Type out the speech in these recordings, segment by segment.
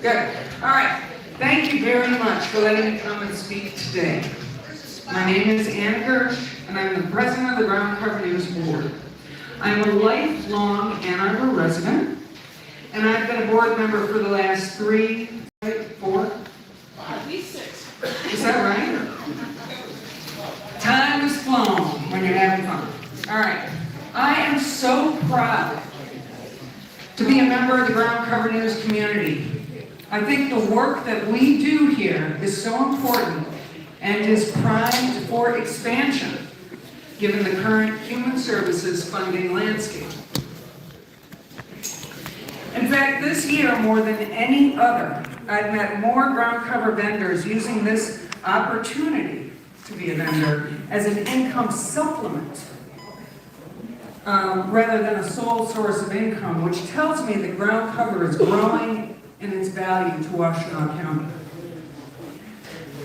Good. All right. Thank you very much for letting me come and speak today. My name is Ann Gersh, and I'm the president of the Groundcover News Board. I'm a lifelong Ann Arbor resident, and I've been a board member for the last 3, 4, At least 6. is that right? Time has flown when you're having fun. All right. I am so proud to be a member of the Groundcover News community. I think the work that we do here is so important and is primed for expansion, given the current human services funding landscape. In fact, this year, more than any other, I've met more groundcover vendors using this opportunity to be a vendor as an income supplement rather than a sole source of income, which tells me that groundcover is growing in its value to Washtenaw County.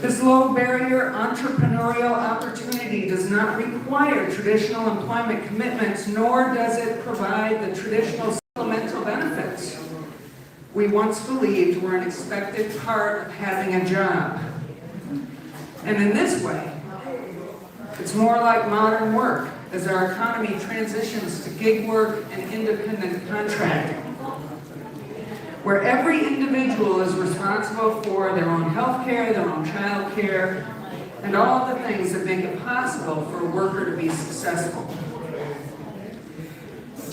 This low barrier entrepreneurial opportunity does not require traditional employment commitments, nor does it provide the traditional supplemental benefits we once believed were an expected part of having a job. And in this way, it's more like modern work as our economy transitions to gig work and independent contracting, where every individual is responsible for their own health care, their own child care, and all the things that make it possible for a worker to be successful.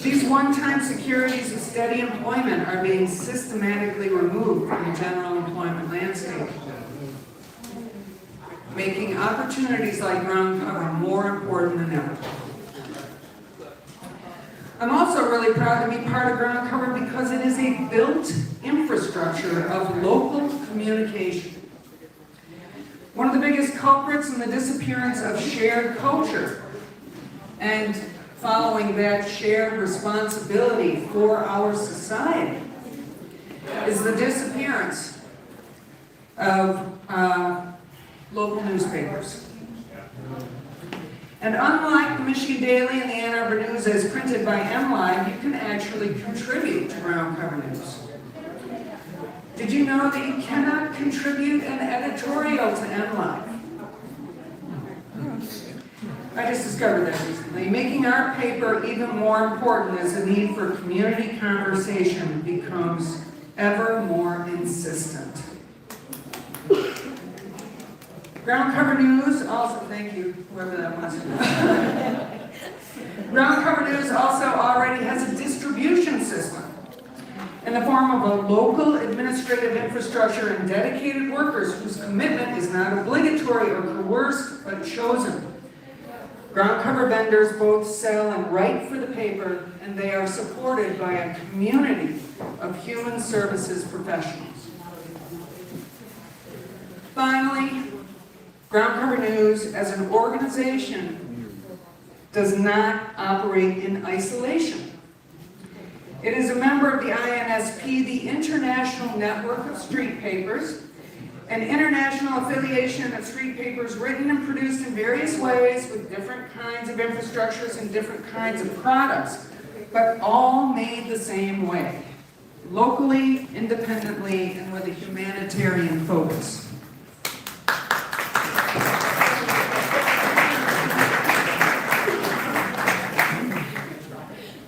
These one-time securities of steady employment are being systematically removed from the general employment landscape, making opportunities like Groundcover more important than ever. I'm also really proud to be part of Groundcover because it is a built infrastructure of local communication. One of the biggest culprits in the disappearance of shared culture and following that shared responsibility for our society is the disappearance of local newspapers. And unlike the Michigan Daily and the Ann Arbor News as printed by MLive, you can actually contribute to Groundcover News. Did you know that you cannot contribute an editorial to MLive? I just discovered that recently. Making our paper even more important as the need for community conversation becomes ever more insistent. Groundcover News also, thank you, whoever that was. Groundcover News also already has a distribution system in the form of a local administrative infrastructure and dedicated workers whose commitment is not obligatory or coerced, but chosen. Groundcover vendors both sell and write for the paper, and they are supported by a community of human services professionals. Finally, Groundcover News as an organization does not operate in isolation. It is a member of the INSP, the International Network of Street Papers, an international affiliation of street papers written and produced in various ways with different kinds of infrastructures and different kinds of products, but all made the same way, locally, independently, and with a humanitarian focus.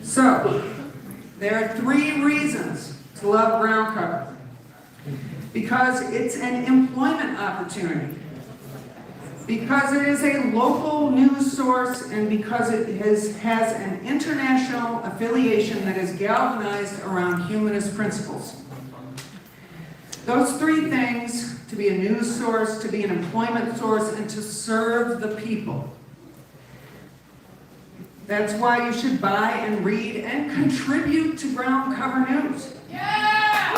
So, there are 3 reasons to love Groundcover. Because it's an employment opportunity, because it is a local news source, and because it has an international affiliation that is galvanized around humanist principles. Those 3 things, to be a news source, to be an employment source, and to serve the people. That's why you should buy and read and contribute to Groundcover News. Yeah!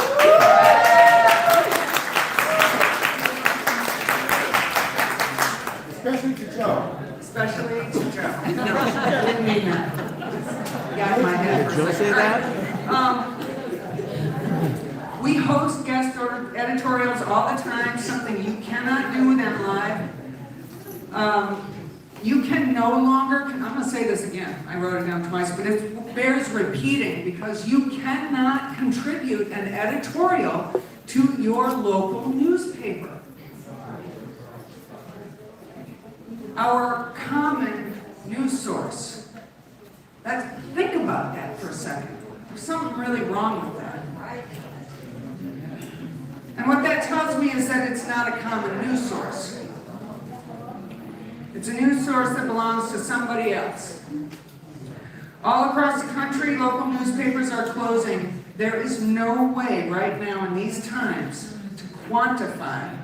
Especially to Joe. Especially to Joe. No, I didn't mean that. Got in my head. Did Joe say that? We host guest editorials all the time, something you cannot do with MLive. You can no longer, I'm going to say this again, I wrote it down twice, but it bears repeating because you cannot contribute an editorial to your local newspaper. Our common news source. Think about that for a second. There's something really wrong with that. And what that tells me is that it's not a common news source. It's a news source that belongs to somebody else. All across the country, local newspapers are closing. There is no way right now in these times to quantify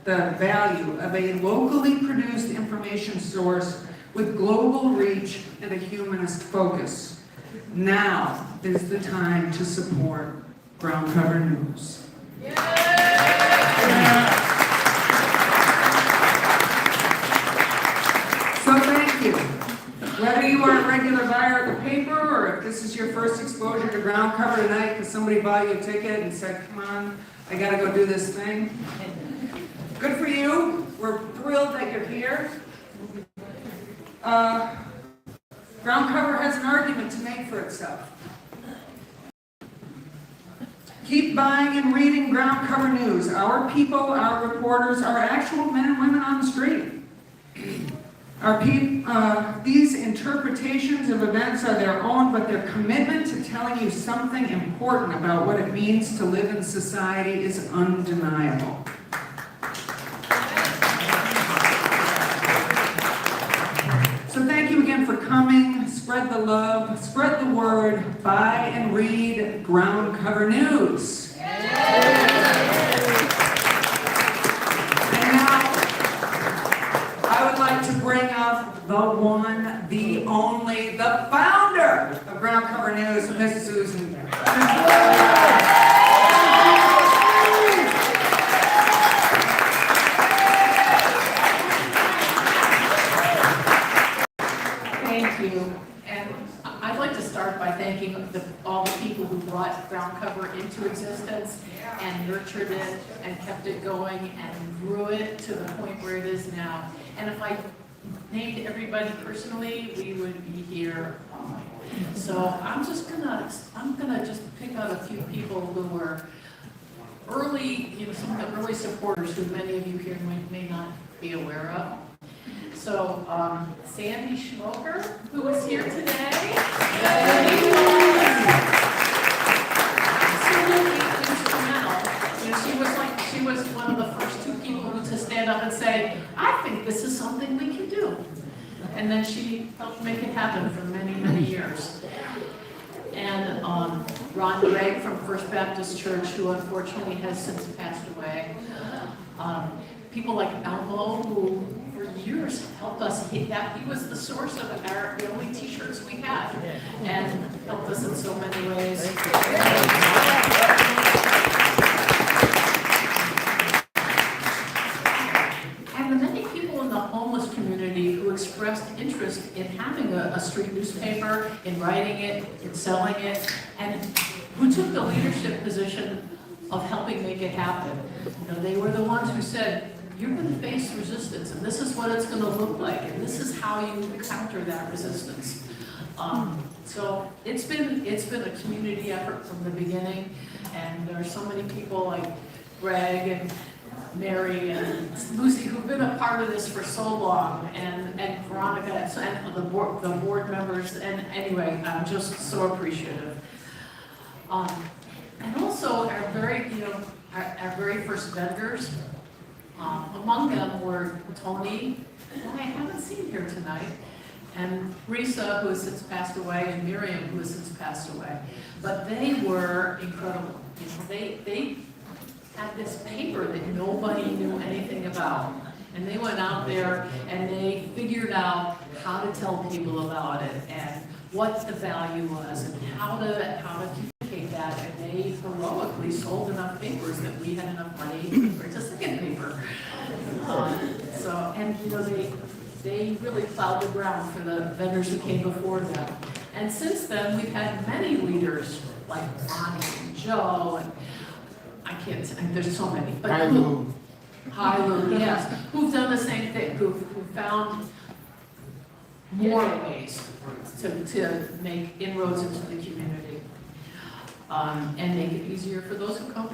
the value of a locally produced information source with global reach and a humanist focus. Now is the time to support Groundcover News. So thank you. Whether you are a regular buyer of the paper or if this is your first exposure to Groundcover tonight because somebody bought you a ticket and said, come on, I gotta go do this thing. Good for you. We're thrilled that you're here. Groundcover has an argument to make for itself. Keep buying and reading Groundcover News. Our people, our reporters, are actual men and women on the street. These interpretations of events are their own, but their commitment to telling you something important about what it means to live in society is undeniable. So thank you again for coming. Spread the love, spread the word, buy and read Groundcover News. And now, I would like to bring up the one, the only, the founder of Groundcover News, Miss Susan. Thank you. And I'd like to start by thanking all the people who brought Groundcover into existence and nurtured it and kept it going and grew it to the point where it is now. And if I named everybody personally, we would be here. So I'm gonna just pick out a few people who were early, some of the early supporters who many of you here may not be aware of. So Sandy Schmoker, who was here today, absolutely instrumental. She was one of the first two people to stand up and say, I think this is something we can do. And then she helped make it happen for many, many years. And Ron Gregg from First Baptist Church, who unfortunately has since passed away. People like Elmo, who for years helped us hit that. He was the source of the only t-shirts we had and helped us in so many ways. And the many people in the homeless community who expressed interest in having a street newspaper, in writing it, in selling it, and who took the leadership position of helping make it happen. They were the ones who said, you're going to face resistance, and this is what it's going to look like, and this is how you counter that resistance. So it's been a community effort from the beginning, and there are so many people like Greg and Mary and Lucy who've been a part of this for so long, and Veronica and the board members, and anyway, I'm just so appreciative. And also our very first vendors. Among them were Tony, who I haven't seen here tonight, and Risa, who has since passed away, and Miriam, who has since passed away. But they were incredible. They had this paper that nobody knew anything about. And they went out there and they figured out how to tell people about it and what the value was and how to communicate that. And they heroically sold enough papers that we had enough money to purchase a second paper. They really plowed the ground for the vendors who came before them. And since then, we've had many leaders like Ronnie and Joe, and there's so many. But Hylou, yes, who've done the same thing, who've found more ways to make inroads into the community. and make it easier for those who come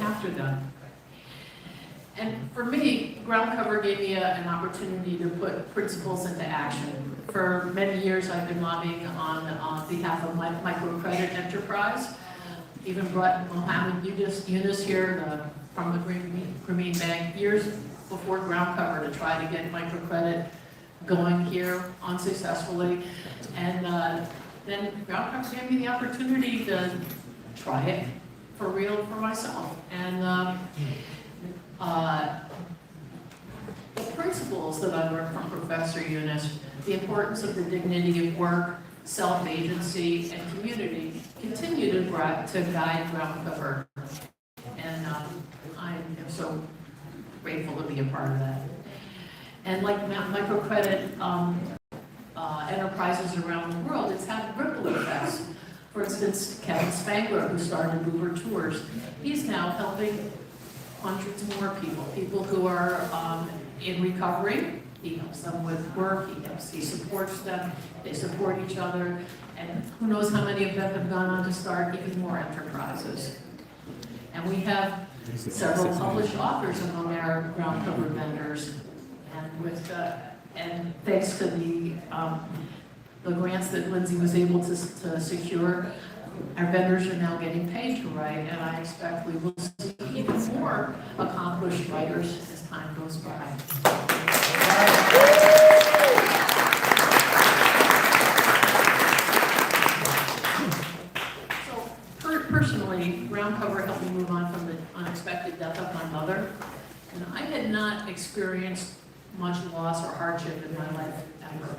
after them. And for me, Groundcover gave me an opportunity to put principles into action. For many years, I've been lobbying on behalf of my microcredit enterprise. Even brought Mohammed Yunus here from the Grameen Bank years before Groundcover to try to get microcredit going here unsuccessfully. And then Groundcover gave me the opportunity to try it for real for myself. And the principles that I learned from Professor Yunus, the importance of the dignity of work, self-agency, and community, continue to guide Groundcover. And I am so grateful to be a part of that. And like microcredit enterprises around the world, it's had ripple effects. For instance, Kevin Spangler, who started Uber Tours, he's now helping hundreds more people who are in recovery. He helps them with work, he supports them, they support each other, and who knows how many of them have gone on to start even more enterprises. And we have several published authors among our Groundcover vendors, and thanks to the grants that Lindsay was able to secure, our vendors are now getting paid to write, and I expect we will see even more accomplished writers as time goes by. So personally, Groundcover helped me move on from the unexpected death of my mother, and I had not experienced much loss or hardship in my life ever.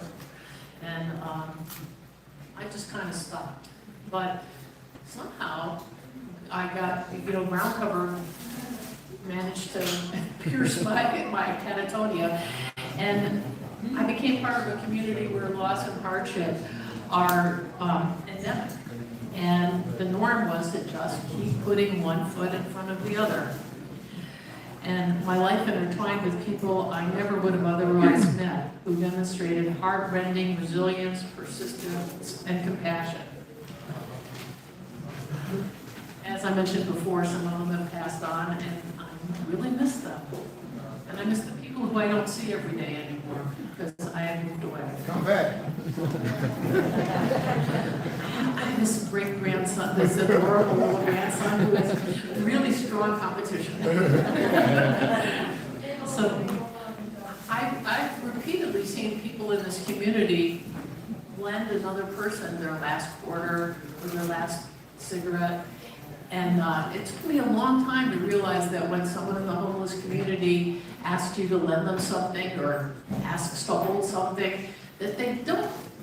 And I just kind of stopped. But somehow I got, Groundcover managed to pierce my catatonia, and I became part of a community where loss and hardship are endemic. And the norm was to just keep putting one foot in front of the other. And my life intertwined with people I never would have otherwise met, who demonstrated heart-rending resilience, persistence, and compassion. As I mentioned before, some of them have passed on, and I really miss them. And I miss the people who I don't see every day anymore, because I have moved away. Come back. I miss great-grandson, this adorable little grandson who has really strong competition. So I've repeatedly seen people in this community lend another person their last quarter or their last cigarette. And it took me a long time to realize that when someone in the homeless community asks you to lend them something or asks to hold something, that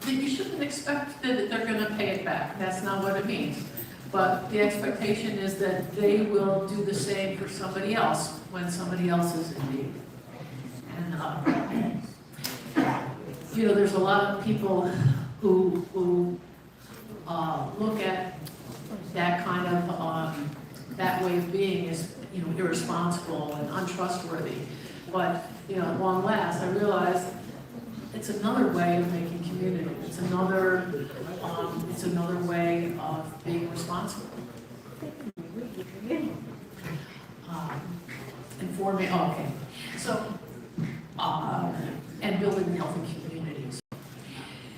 you shouldn't expect that they're going to pay it back. That's not what it means. But the expectation is that they will do the same for somebody else when somebody else is in need. And there's a lot of people who look at that kind of that way of being as irresponsible and untrustworthy. But at long last, I realized it's another way of making community. It's another way of being responsible. Informing. Okay. So and building healthy communities.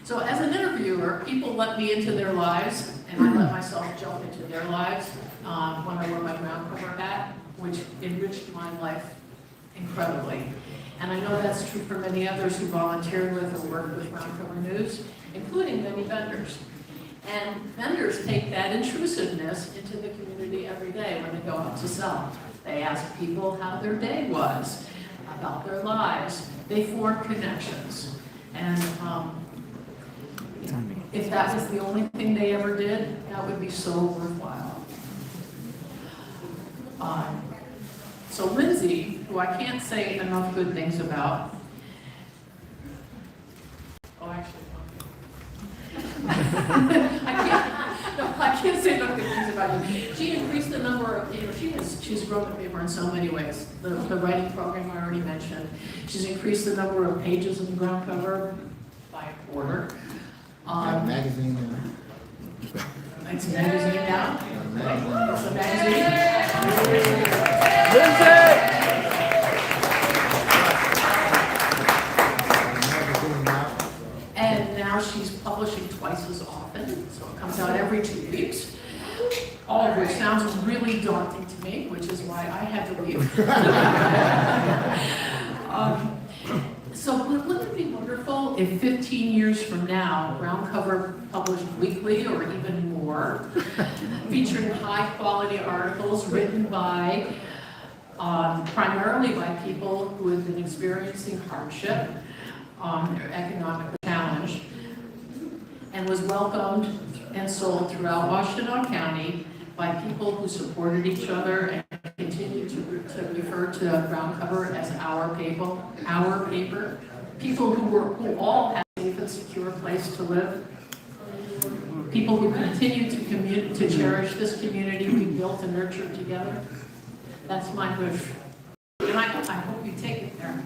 So as an interviewer, people let me into their lives, and I let myself jump into their lives when I wore my Groundcover hat, which enriched my life incredibly. And I know that's true for many others who volunteered with or worked with Groundcover News, including many vendors. And vendors take that intrusiveness into the community every day when they go out to sell. They ask people how their day was, about their lives. They form connections. And if that was the only thing they ever did, that would be so worthwhile. So Lindsay, who I can't say enough good things about, I can't say enough good things about you. She increased the number of, she's grown the paper in so many ways. The writing program I already mentioned. She's increased the number of pages in the Groundcover by a quarter. Magazine. It's a magazine now. It's a magazine. And now she's publishing twice as often, so it comes out every 2 weeks. All of which sounds really daunting to me, which is why I had to leave. So wouldn't it be wonderful if 15 years from now, Groundcover published weekly or even more, featuring high-quality articles written by, primarily by people who have been experiencing hardship, or economic challenge, and was welcomed and sold throughout Washtenaw County by people who supported each other and continue to refer to Groundcover as our paper, people who all have a safe and secure place to live, people who continue to cherish this community we built and nurtured together. That's my wish. And I hope you take it there.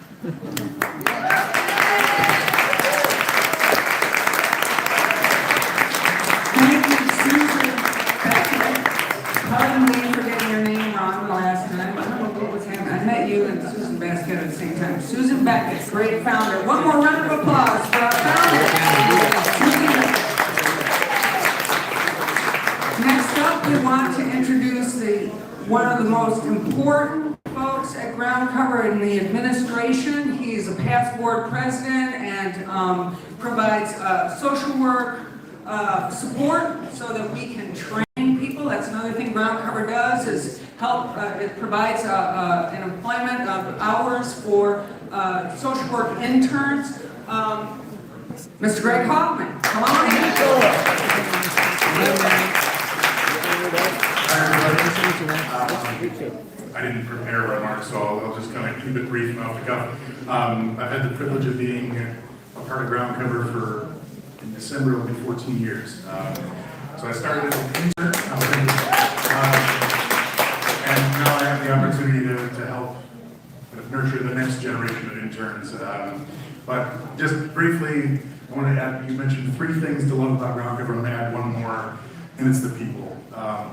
Thank you, Susan Beckett. Pardon me for getting your name wrong the last time. I don't know what was happening. I met you and Susan Beckett at the same time. Susan Beckett, great founder. One more round of applause for our founder. Next up, we want to introduce one of the most important folks at Groundcover in the administration. He's a past board president and provides social work support so that we can train people. That's another thing Groundcover does, is help. It provides an employment of hours for social work interns. Mr. Greg Hoffman, come on in. I didn't prepare remarks, so I'll just kind of keep it brief and off the cuff. I've had the privilege of being a part of Groundcover in December, it'll be 14 years. So I started as an intern, and now I have the opportunity to help nurture the next generation of interns. But just briefly, I want to add, you mentioned 3 things to love about Groundcover. I'm going to add one more, and it's the people.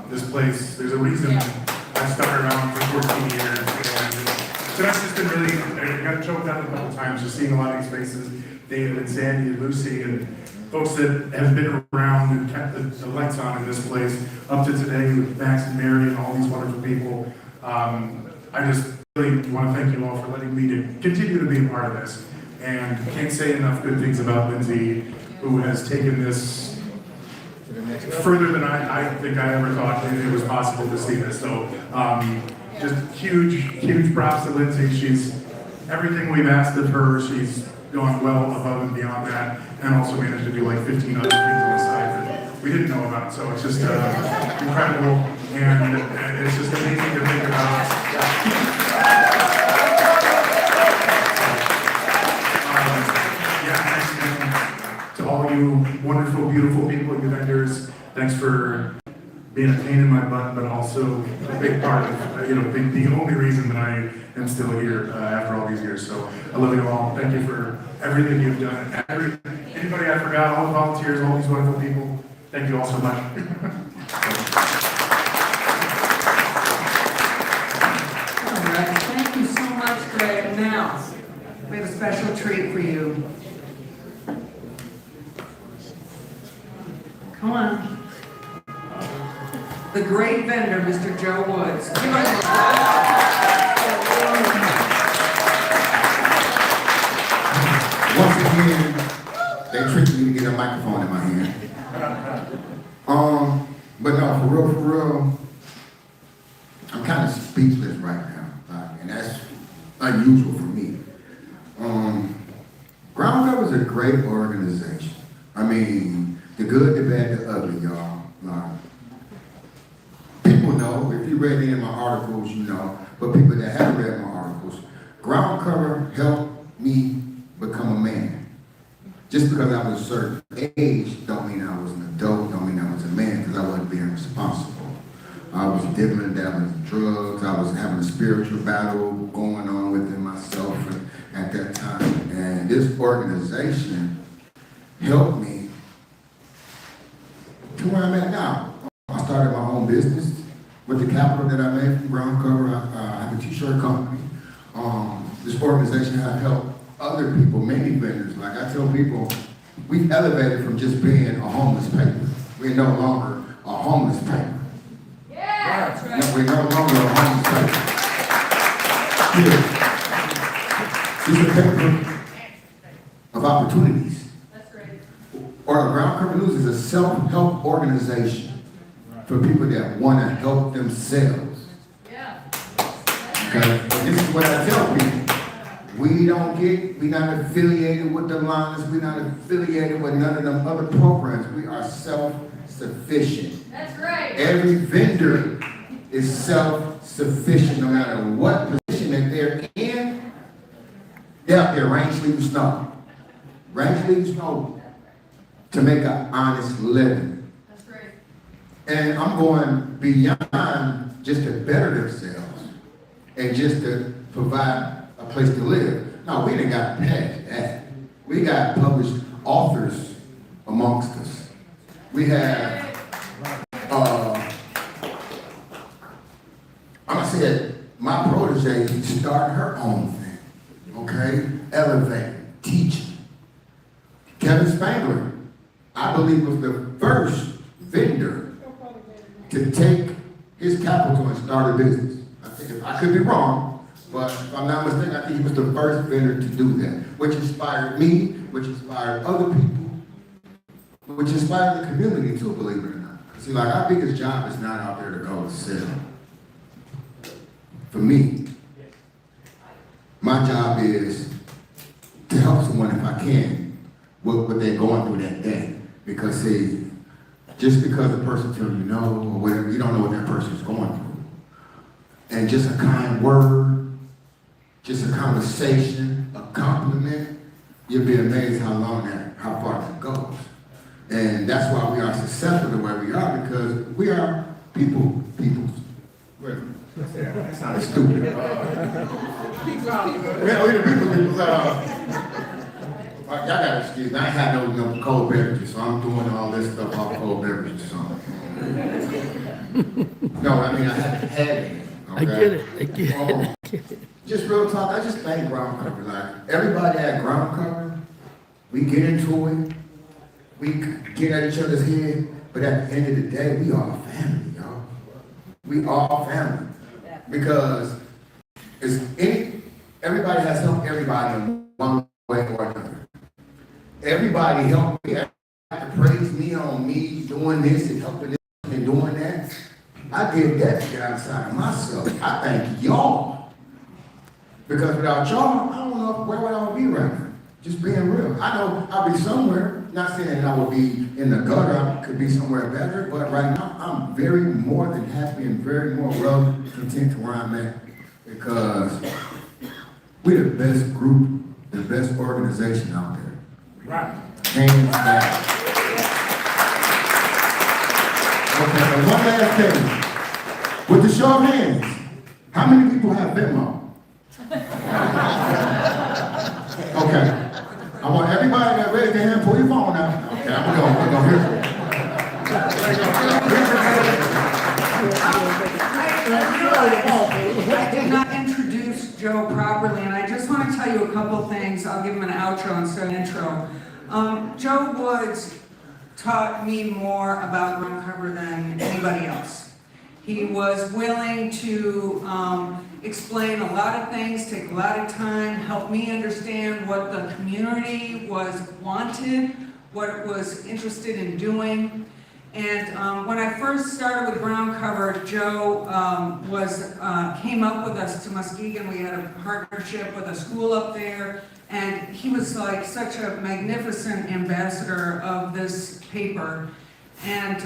This place, there's a reason I've stuck around for 14 years. And so that's just been really, I got choked up a couple times just seeing a lot of these faces. David and Sandy and Lucy and folks that have been around and kept the lights on in this place up to today with Max and Mary and all these wonderful people. I just really want to thank you all for letting me to continue to be a part of this. And can't say enough good things about Lindsay, who has taken this further than I think I ever thought it was possible to see this. So just huge props to Lindsay. She's everything we've asked of her, she's gone well above and beyond that, and also managed to do like 15 other things on the side that we didn't know about. So it's just incredible, and it's just amazing to think about. To all you wonderful, beautiful people, you vendors, thanks for being a pain in my butt, but also a big part of, the only reason that I am still here after all these years. So I love you all. Thank you for everything you've done. Anybody I forgot, all the volunteers, all these wonderful people, thank you all so much. All right, thank you so much, Greg. Now, we have a special treat for you. Come on. The great vendor, Mr. Joe Woods. Once again, they tricked me to get a microphone in my hand. But no, for real, I'm kind of speechless right now, and that's unusual for me. Groundcover is a great organization. I mean, the good, the bad, the ugly, y'all. People know, if you read any of my articles, you know, but people that haven't read my articles, Groundcover helped me become a man. Just because I was a certain age don't mean I was an adult, don't mean I was a man, because I wasn't being responsible. I was dibbling and dabbling in drugs, I was having a spiritual battle going on within myself at that time. And this organization helped me to where I'm at now. capital that I made from Groundcover. I have a t-shirt company. This organization has helped other people, many vendors. Like I tell people, we've elevated from just being a homeless paper. We're no longer a homeless paper. Yeah, that's right. No, we're no longer a homeless paper. It's a paper of opportunities. That's right. Or Groundcover News is a self-help organization for people that want to help themselves. Yeah. Okay? And this is what I tell people. We're not affiliated with the Lions. We're not affiliated with none of them other programs. We are self-sufficient. That's right. Every vendor is self-sufficient no matter what position that they're in. They're out there rain, sleet, and snow. Rain, sleet, and snow to make an honest living. That's right. And I'm going beyond just to better themselves and just to provide a place to live. No, we done got past that. We got published authors amongst us. We have, I'm gonna say it, my protege started her own thing, okay? Elevating, teaching. Kevin Spangler, I believe, was the first vendor to take his capital and start a business. I could be wrong, but if I'm not mistaken, I think he was the first vendor to do that, which inspired me, which inspired other people, which inspired the community too, believe it or not. See, like our biggest job is not out there to go and sell. For me, my job is to help someone if I can with what they're going through that day. Because see, just because a person tells you no or whatever, you don't know what that person's going through. And just a kind word, just a conversation, a compliment, you'll be amazed how far that goes. And that's why we are successful the way we are, because we are people's. That sounded stupid. We the people. Y'all gotta excuse me. I ain't had no cold beverages, so I'm doing all this stuff off cold beverages. So. No, I mean I haven't had it. Okay? I get it. Just real talk, I just thank Groundcover. Like, everybody at Groundcover, we get into it, we get at each other's head, but at the end of the day, we all family, y'all. We all family. Because everybody has helped everybody in one way or another. Everybody helped me, to praise me on me doing this and helping this and doing that. I did that to get outside of myself. I thank y'all. Because without y'all, I don't know where would I be right now. Just being real. I know I'll be somewhere, not saying that I will be in the gutter, I could be somewhere better, but right now I'm very more than happy and very more well content to where I'm at. Because we're the best group, the best organization out there. Right. Hands down. Okay, so one last thing. With the show of hands, how many people have Venmo? Okay. I want everybody that raised their hand, pull your phone out. Okay, I'm gonna hear it. I did not introduce Joe properly, and I just want to tell you a couple things. I'll give him an outro instead of an intro. Joe Woods taught me more about Groundcover than anybody else. He was willing to explain a lot of things, take a lot of time, help me understand what the community wanted, what it was interested in doing. And when I first started with Groundcover, Joe came up with us to Muskegon. We had a partnership with a school up there, and he was like such a magnificent ambassador of this paper. And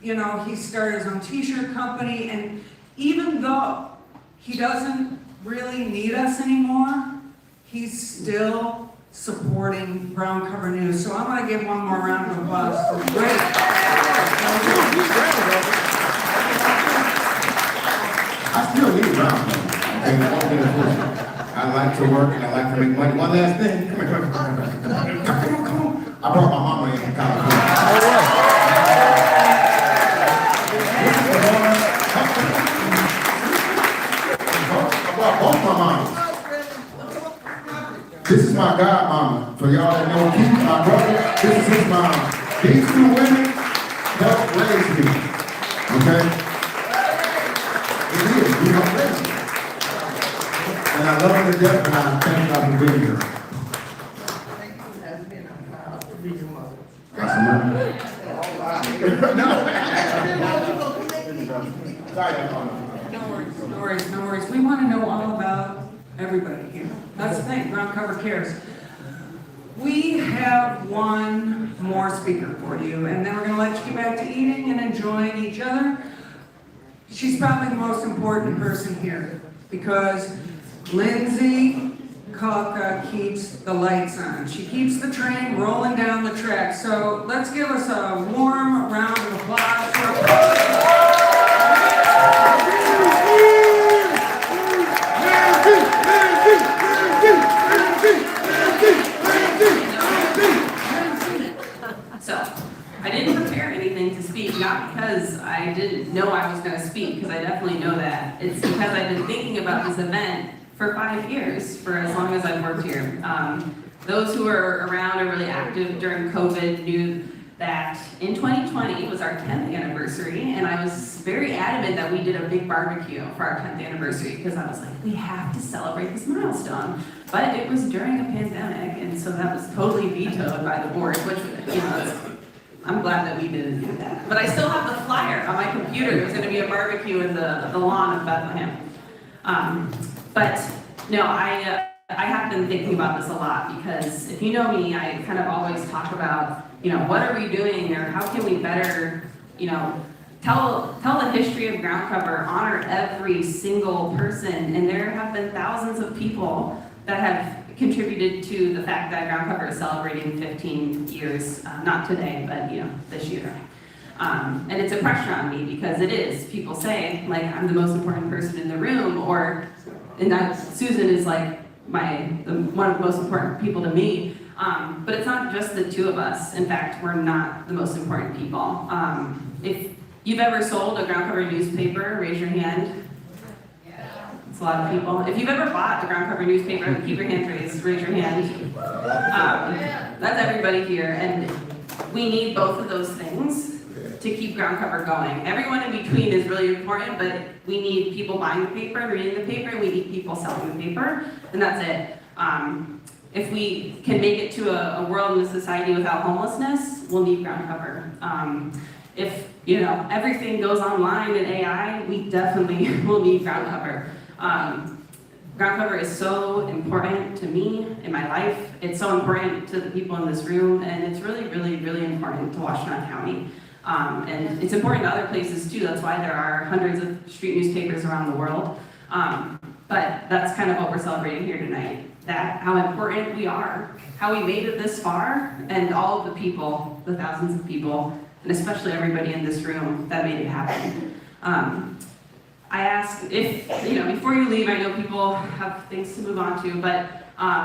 you know, he started his own t-shirt company, and even though he doesn't really need us anymore, he's still supporting Groundcover News. So I'm going to give one more round of applause. Great. I still need Groundcover. I like to work and I like to make money. One last thing. Come on. I brought my mama in from California. about both my mamas. This is my godmama. For y'all that know Keith, my brother, this is his mama. These two women helped raise me. Okay? It is. We helped raise me. And I love them to death, and I thank God for being here. That's a man. No worries. We want to know all about everybody here. That's the thing, Groundcover cares. We have one more speaker for you, and then we're going to let you get back to eating and enjoying each other. She's probably the most important person here, because Lindsay Kalka keeps the lights on. She keeps the train rolling down the track. So let's give us a warm round of applause for So, I didn't prepare anything to speak, not because I didn't know I was going to speak, because I definitely know that. It's because I've been thinking about this event for 5 years, for as long as I've worked here. Those who were around and really active during COVID knew that in 2020 was our 10th anniversary, and I was very adamant that we did a big barbecue for our 10th anniversary, because I was like, we have to celebrate this milestone. But it was during a pandemic, and so that was totally vetoed by the board, which, you know, I'm glad that we didn't do that. But I still have the flyer on my computer. There's going to be a barbecue in the lawn of Bethlehem. But no, I have been thinking about this a lot, because if you know me, I kind of always talk about, you know, what are we doing, or how can we better, you know, tell the history of Groundcover, honor every single person. And there have been thousands of people that have contributed to the fact that Groundcover is celebrating 15 years, not today, but, you know, this year. And it's a pressure on me, because it is. People say, like, I'm the most important person in the room, and that Susan is like one of the most important people to me. But it's not just the two of us. In fact, we're not the most important people. If you've ever sold a Groundcover newspaper, raise your hand. It's a lot of people. If you've ever bought a Groundcover newspaper, keep your hand raised, raise your hand. That's everybody here, and we need both of those things to keep Groundcover going. Everyone in between is really important, but we need people buying the paper, reading the paper, and we need people selling the paper, and that's it. If we can make it to a world and a society without homelessness, we'll need Groundcover. If, you know, everything goes online and AI, we definitely will need Groundcover. Groundcover is so important to me in my life. It's so important to the people in this room, and it's really, really, really important to Washtenaw County. And it's important to other places too. That's why there are hundreds of street newspapers around the world. But that's kind of what we're celebrating here tonight. That how important we are, how we made it this far, and all of the people, the thousands of people, and especially everybody in this room that made it happen. I ask if, you know, before you leave, I know people have things to move on to, but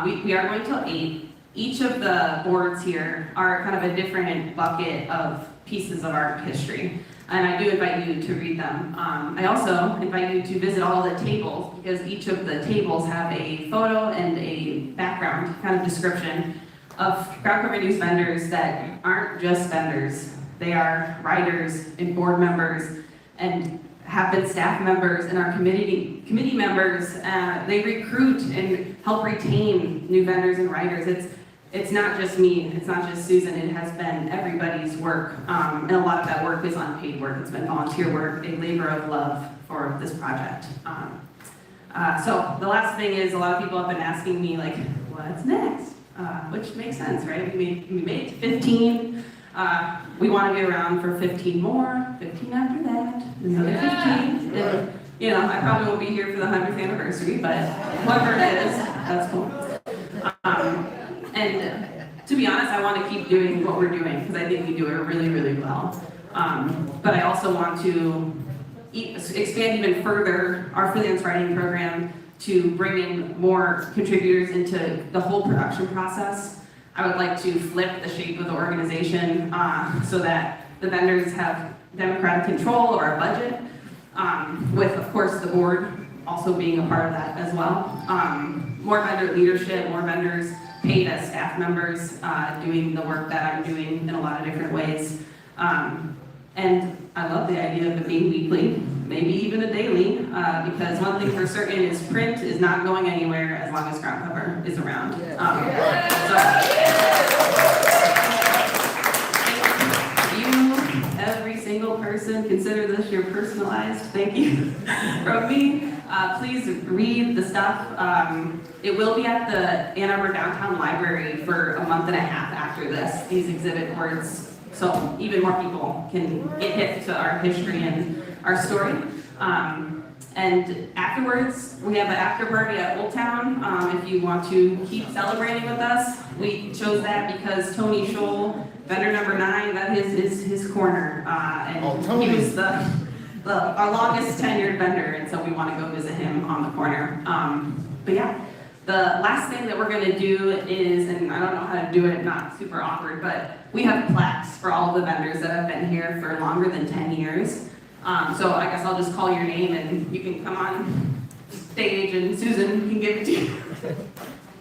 we are going till 8. Each of the boards here are kind of a different bucket of pieces of our history, and I do invite you to read them. I also invite you to visit all the tables, because each of the tables have a photo and a background kind of description of Groundcover News vendors that aren't just vendors. They are writers and board members and have been staff members and are committee members. They recruit and help retain new vendors and writers. It's not just me, it's not just Susan, it has been everybody's work. And a lot of that work is unpaid work. It's been volunteer work, a labor of love for this project. So the last thing is, a lot of people have been asking me, like, what's next? Which makes sense, right? We made it to 15. We want to be around for 15 more, 15 after that, another 15. And, you know, I probably won't be here for the 100th anniversary, but whatever it is, that's cool. And to be honest, I want to keep doing what we're doing, because I think we do it really, really well. But I also want to expand even further our freelance writing program to bring in more contributors into the whole production process. I would like to flip the shape of the organization so that the vendors have democratic control of our budget, with, of course, the board also being a part of that as well. More vendor leadership, more vendors paid as staff members, doing the work that I'm doing in a lot of different ways. And I love the idea of it being weekly, maybe even a daily, because one thing for certain is print is not going anywhere as long as Groundcover is around. Every single person, consider this your personalized thank you from me. Please read the stuff. It will be at the Ann Arbor Downtown Library for a month and a half after this, these exhibit boards, so even more people can get hip to our history and our story. And afterwards, we have an after party at Old Town. If you want to keep celebrating with us, we chose that because Tony Scholl, vendor number 9, that is his corner. And he was our longest tenured vendor, and so we want to go visit him on the corner. But yeah, the last thing that we're going to do is, and I don't know how to do it, not super awkward, but we have plaques for all the vendors that have been here for longer than 10 years. So I guess I'll just call your name and you can come on stage and Susan can give it to you.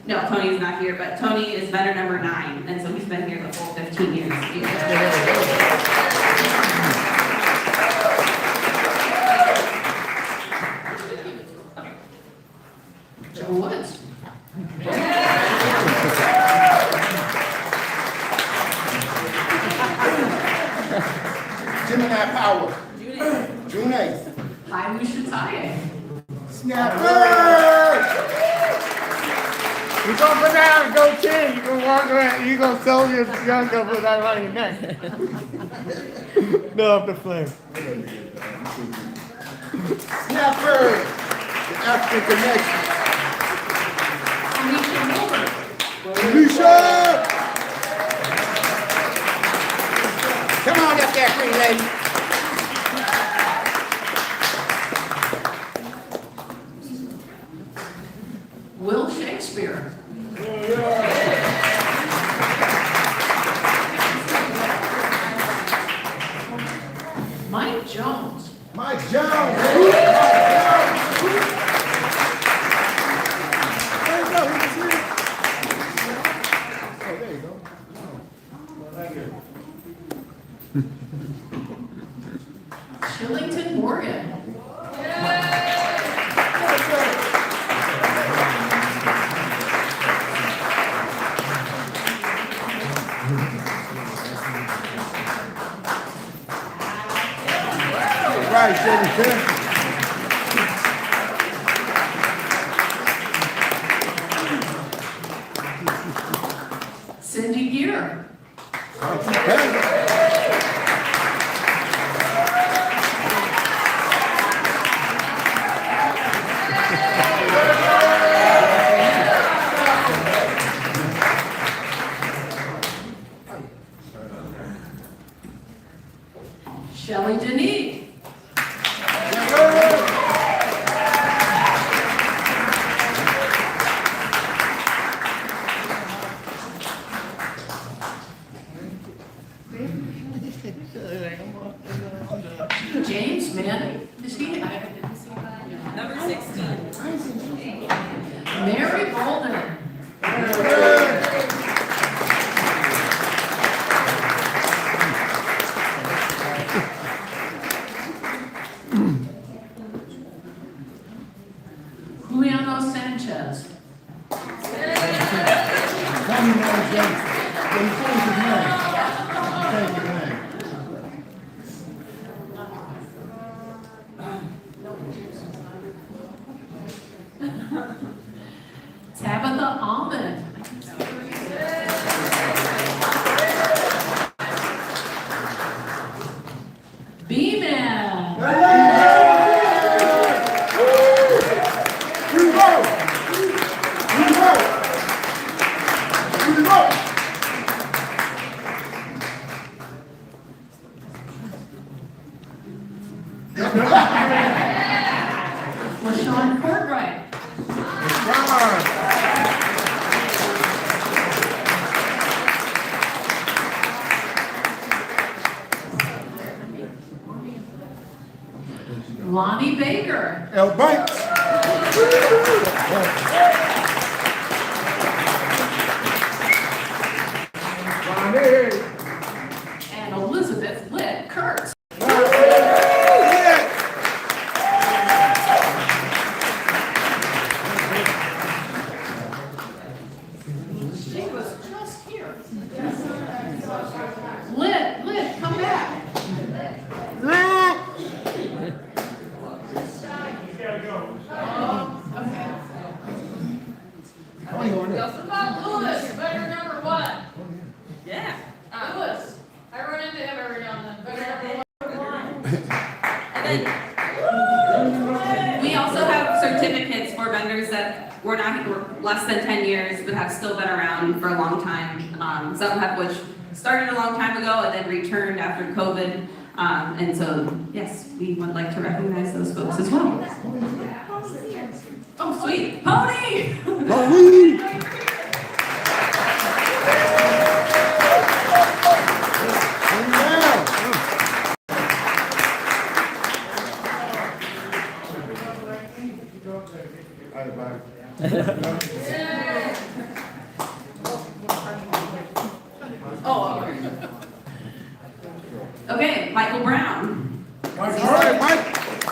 No, Tony's not here, but Tony is vendor number 9, and so he's been here the full 15 years. Joe Woods. Gemini Power. June 8th. Hi, Lushataye. Snapper! You're gonna put down and go 10. You're gonna walk around. You're gonna sell your gun go put that around your neck. No, up the flame. Snapper! The African Connection. Alicia! Come on up there, pretty lady. Will Shakespeare. Mike Jones. Mike Jones! Shillington Morgan. Right, Jennifer. Cindy Gear. Shelley Denise. James Manning. Is he? Number 16. Mary Bolden. Juliano Sanchez. Tabitha Almond. B-Man. LaShawn Courtright. And Elizabeth Litt Kurtz. She was just here. Litt, come back. Just about Lewis, better number one. Yeah. Lewis, I run into him every now and then, better number one. And then we also have certificates for vendors that were less than 10 years, but have still been around for a long time. Some have which started a long time ago and then returned after COVID. And so, yes, we would like to recognize those folks as well. Oh, sweet. Pony! Oh, okay, Michael Brown. All right, Mike.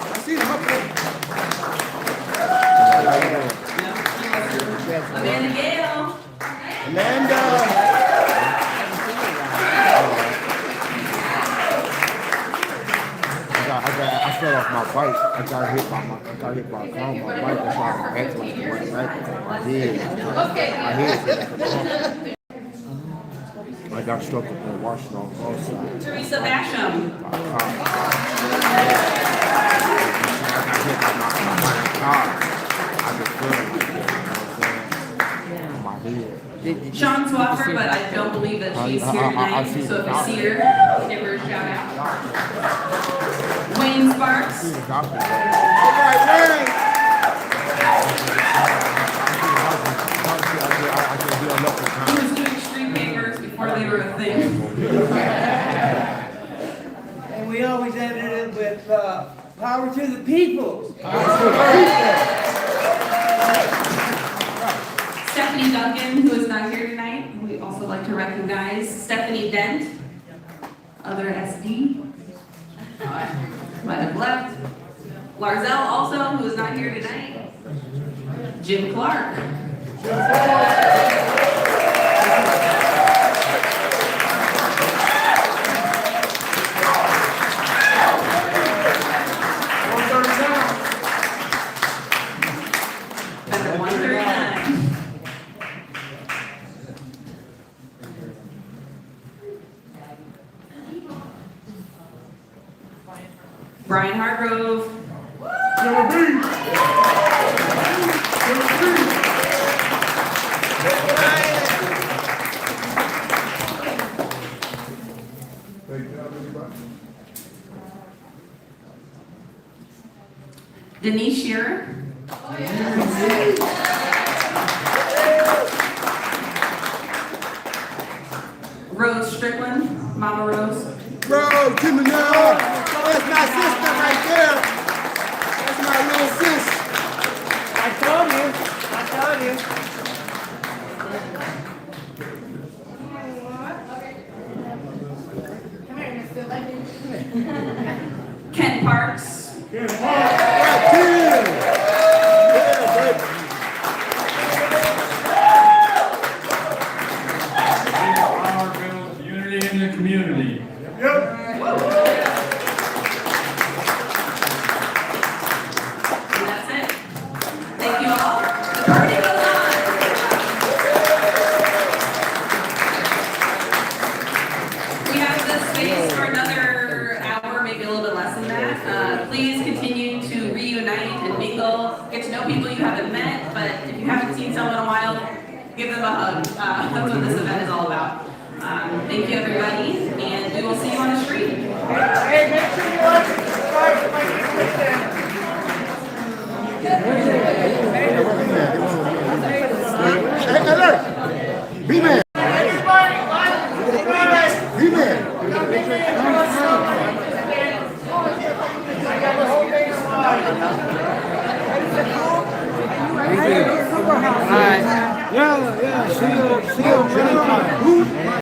I see him up there. Amanda Gale. Amanda. I fell off my bike. I got hit by a car on my bike. That's why I had to run back. I did. I hit it. I got stuck up in Washington on the cross side. Teresa Basham. I got hit by my car. I just fell like that, you know what I'm saying? On my head. Sean Swaffer, but I don't believe that she's here tonight. So if you see her, give her a shout out. Wayne Sparks. See the doctor. All right, Wayne. I can be on local Who time. was doing street papers before they were a thing. And we always ended it with power to the people. Stephanie Duncan, who is not here tonight. We also like to recognize Stephanie Dent, other SD. Might have left. Larzell also, who is not here tonight. Jim Clark. Number 139. Brian Hargrove. Denise Shearer. Rose Strickland, Mama Rose. Bro, Jimmy now. That's my sister right there. That's my little sis. I told you. Ken Parks. Right here. Yeah, baby. Our unity in the community. And that's it. Thank you all. The party goes on. We have this space for another hour, maybe a little bit less than that. Please continue to reunite and mingle, get to know people you haven't met, but if you haven't seen someone in a while, give them a hug. That's what this event is all about. Thank you, everybody, and we will see you on the street. Hey, make sure you like and subscribe to my YouTube channel. Hey, look. B-Man. Everybody, B-Man. I got the whole thing slide. All right. Yeah, see you